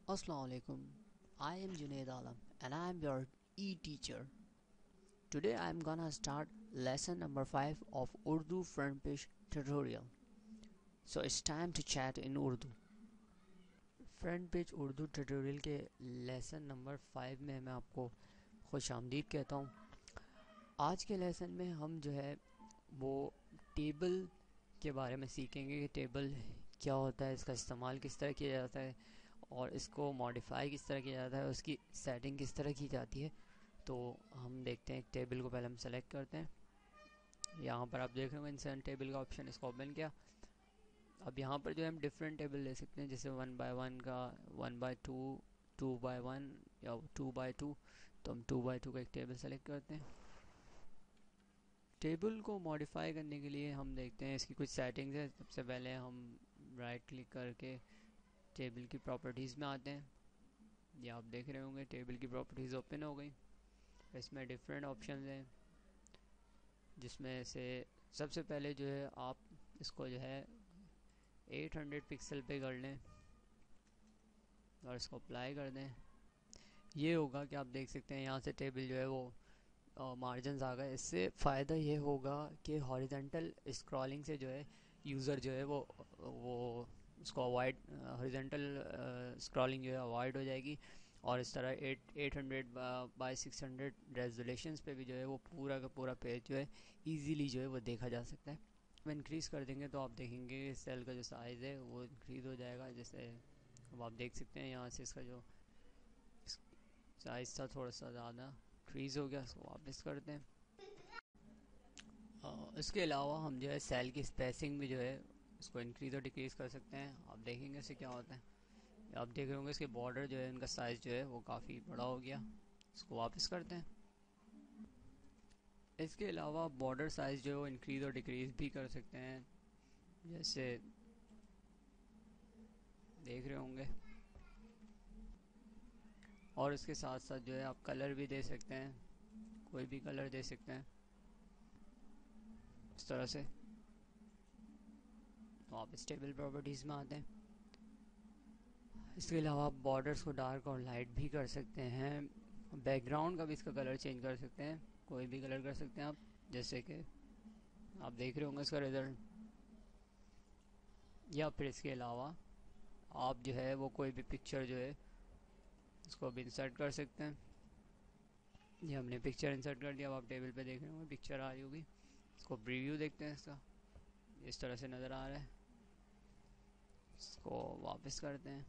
Assalamu alaikum. I am Junaid Alam and I am your e-teacher. Today I am gonna start lesson number 5 of Urdu front page tutorial. So it's time to chat in Urdu. Front page Urdu tutorial के lesson number 5 में मैं आपको खुश आमदीद कहता हूँ। आज के लेसन में हम जो है वो टेबल के बारे में सीखेंगे कि टेबल क्या होता है, इसका इस्तेमाल किस तरह किया जाता है और इसको मॉडिफाई किस तरह किया जाता है, उसकी सेटिंग किस तरह की जाती है। तो हम देखते हैं, एक टेबल को पहले हम सेलेक्ट करते हैं। यहाँ पर आप देख रहे हो इंसर्ट टेबल का ऑप्शन, इसको ओपन किया। अब यहाँ पर जो है हम डिफरेंट टेबल ले सकते हैं, जैसे 1 बाय 1 का, 1 बाय 2, 2 बाय 1 या 2 बाय 2। तो हम 2 बाय 2 का एक टेबल सेलेक्ट करते हैं। टेबल को मॉडिफाई करने के लिए हम देखते हैं इसकी कुछ सेटिंग्स है। सबसे पहले हम राइट क्लिक करके टेबल की प्रॉपर्टीज़ में आते हैं। ये आप देख रहे होंगे टेबल की प्रॉपर्टीज़ ओपन हो गई। इसमें डिफरेंट ऑप्शन हैं, जिसमें से सबसे पहले जो है आप इसको जो है 800 पिक्सल पे कर लें और इसको अप्लाई कर दें। ये होगा कि आप देख सकते हैं यहाँ से टेबल जो है वो मार्जिनस आ गए। इससे फ़ायदा ये होगा कि हॉरिजेंटल स्क्रॉलिंग से जो है यूज़र जो है वो उसको अवॉइड, हॉरिजेंटल स्क्रॉलिंग जो है अवॉइड हो जाएगी। और इस तरह 800 बाय 600 रेजोल्यूशंस पे भी जो है वो पूरा का पूरा पेज जो है इजीली जो है वो देखा जा सकता है। हम इंक्रीज़ कर देंगे तो आप देखेंगे सेल का जो साइज़ है वो इंक्रीज़ हो जाएगा। जैसे अब आप देख सकते हैं यहाँ से इसका जो साइज़ था थोड़ा सा ज़्यादा इंक्रीज़ हो गया, इसको वापस करते हैं। इसके अलावा हम जो है सेल की स्पेसिंग भी जो है इसको इंक्रीज़ और डिक्रीज़ कर सकते हैं। आप देखेंगे इससे क्या होता है। आप देख रहे होंगे इसके बॉर्डर जो है इनका साइज़ जो है वो काफ़ी बड़ा हो गया। इसको वापस करते हैं। इसके अलावा बॉर्डर साइज़ जो है वो इंक्रीज़ और डिक्रीज़ भी कर सकते हैं, जैसे देख रहे होंगे। और इसके साथ साथ जो है आप कलर भी दे सकते हैं, कोई भी कलर दे सकते हैं इस तरह से। तो आप इस टेबल प्रॉपर्टीज़ में आते हैं। इसके अलावा आप बॉर्डर्स को डार्क और लाइट भी कर सकते हैं। बैकग्राउंड का भी इसका कलर चेंज कर सकते हैं, कोई भी कलर कर सकते हैं आप। जैसे कि आप देख रहे होंगे इसका रिजल्ट। या फिर इसके अलावा आप जो है वो कोई भी पिक्चर जो है उसको भी इंसर्ट कर सकते हैं। ये हमने पिक्चर इंसर्ट कर दिया। अब आप टेबल पे देख रहे होंगे पिक्चर आ रही होगी। इसको प्रीव्यू देखते हैं, इसका इस तरह से नज़र आ रहा है। इसको वापस करते हैं,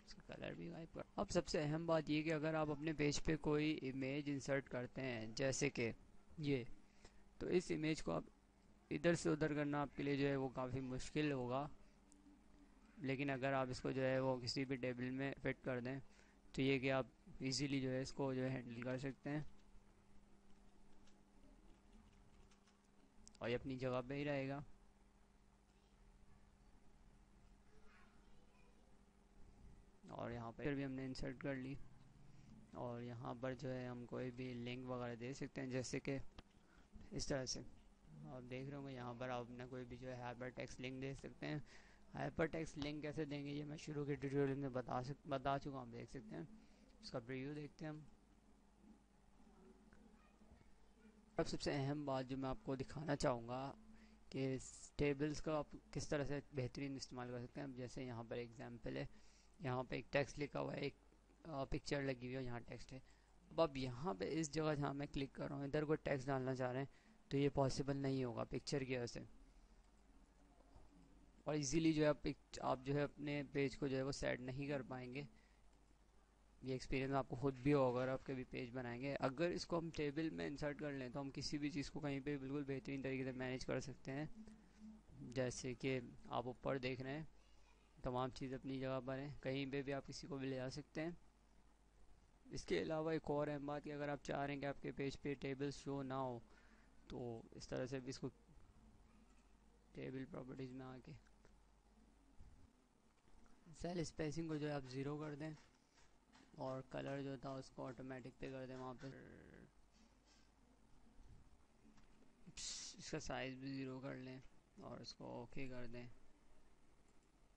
इसका कलर भी गायब कर। अब सबसे अहम बात ये कि अगर आप अपने पेज पे कोई इमेज इंसर्ट करते हैं, जैसे कि ये, तो इस इमेज को आप इधर से उधर करना आपके लिए जो है वो काफ़ी मुश्किल होगा। लेकिन अगर आप इसको जो है वो किसी भी टेबल में फिट कर दें तो ये कि आप इजीली जो है इसको जो है हैंडल कर सकते हैं और ये अपनी जगह पे ही रहेगा। और यहाँ पर भी हमने इंसर्ट कर ली। और यहाँ पर जो है हम कोई भी लिंक वगैरह दे सकते हैं, जैसे कि इस तरह से आप देख रहे होंगे। यहाँ पर आप अपना कोई भी जो है हाइपर टेक्स्ट लिंक दे सकते हैं। हाइपर टेक्स्ट लिंक कैसे देंगे ये मैं शुरू के ट्यूटोरियल में बता चुका हूँ, देख सकते हैं। इसका प्रीव्यू देखते हैं हम। अब सबसे अहम बात जो मैं आपको दिखाना चाहूँगा कि टेबल्स का आप किस तरह से बेहतरीन इस्तेमाल कर सकते हैं। अब जैसे यहाँ पर एग्जांपल है, यहाँ पे एक टेक्स्ट लिखा हुआ है, एक पिक्चर लगी हुई है, यहाँ टेक्स्ट है। अब यहाँ पे इस जगह जहाँ मैं क्लिक कर रहा हूँ इधर कोई टेक्स्ट डालना चाह रहे हैं तो ये पॉसिबल नहीं होगा पिक्चर की वजह से। और इजीली जो है आप जो है अपने पेज को जो है वो सेट नहीं कर पाएंगे। ये एक्सपीरियंस आपको खुद भी होगा अगर आप कभी पेज बनाएंगे। अगर इसको हम टेबल में इंसर्ट कर लें तो हम किसी भी चीज़ को कहीं पे बिल्कुल बेहतरीन तरीके से मैनेज कर सकते हैं। जैसे कि आप ऊपर देख रहे हैं तमाम चीज़ अपनी जगह पर है, कहीं पे भी आप किसी को भी ले जा सकते हैं। इसके अलावा एक और अहम बात कि अगर आप चाह रहे हैं कि आपके पेज पे टेबल शो ना हो तो इस तरह से भी इसको टेबल प्रॉपर्टीज़ में आके सेल स्पेसिंग को जो है आप ज़ीरो कर दें और कलर जो था उसको ऑटोमेटिक पे कर दें वहाँ पर। इसका साइज़ भी ज़ीरो कर लें और इसको ओके कर दें।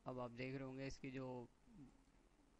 अब आप देख रहे होंगे इसकी जो